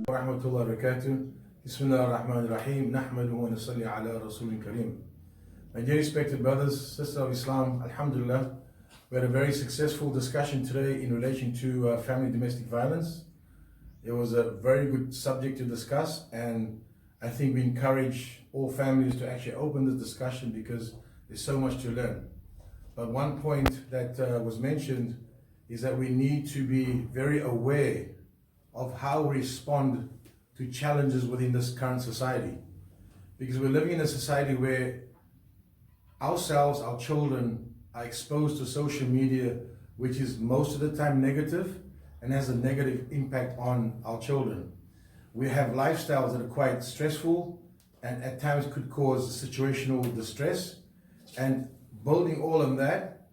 Warahmatullahi wabarakatuh. Bismillah ar-Rahman ar-Rahim. Nahmaduhu wa nusalli ala Rasulin Kareem. My dear respected brothers, sisters of Islam, Alhamdulillah, we had a very successful discussion today in relation to family domestic violence. It was a very good subject to discuss, and I think we encourage all families to actually open this discussion because there's so much to learn. But one point that was mentioned is that we need to be very aware of how we respond to challenges within this current society. Because we're living in a society where ourselves, our children, are exposed to social media, which is most of the time negative and has a negative impact on our children. We have lifestyles that are quite stressful and at times could cause situational distress. And building all of that,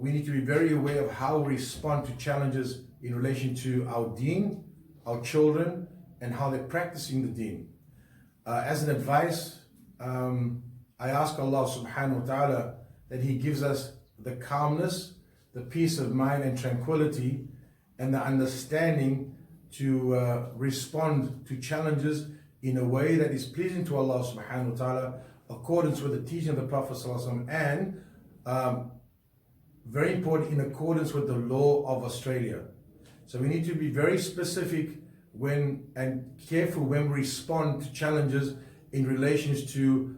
we need to be very aware of how we respond to challenges in relation to our deen, our children, and how they're practicing the deen. As an advice, I ask Allah subhanahu wa ta'ala that He gives us the calmness, the peace of mind and tranquility, and the understanding to respond to challenges in a way that is pleasing to Allah subhanahu wa ta'ala, accordance with the teaching of the Prophet sallallahu alaihi wasallam, and very important, in accordance with the law of Australia. So we need to be very specific and careful when we respond to challenges in relation to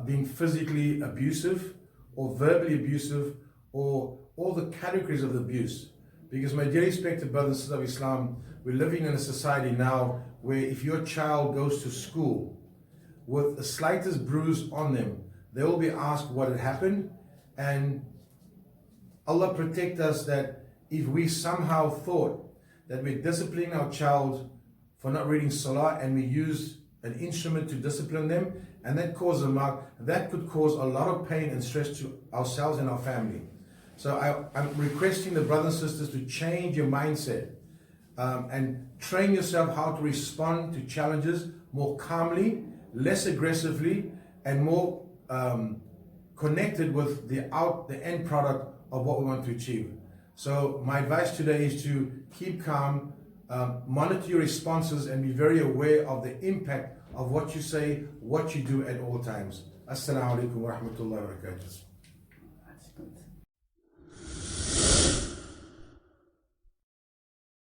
being physically abusive or verbally abusive or all the categories of abuse. Because my dear respected brothers and sisters of Islam, we're living in a society now where if your child goes to school with the slightest bruise on them, they will be asked what had happened. And Allah protect us that if we somehow thought that we're disciplining our child for not reading Salah and we use an instrument to discipline them and that causes a mark, that could cause a lot of pain and stress to ourselves and our family. So I'm requesting the brothers and sisters to change your mindset and train yourself how to respond to challenges more calmly, less aggressively, and more connected with the end product of what we want to achieve. So my advice today is to keep calm, monitor your responses, and be very aware of the impact of what you say, what you do at all times. Assalamu alaikum wa rahmatullahi wa barakatuh.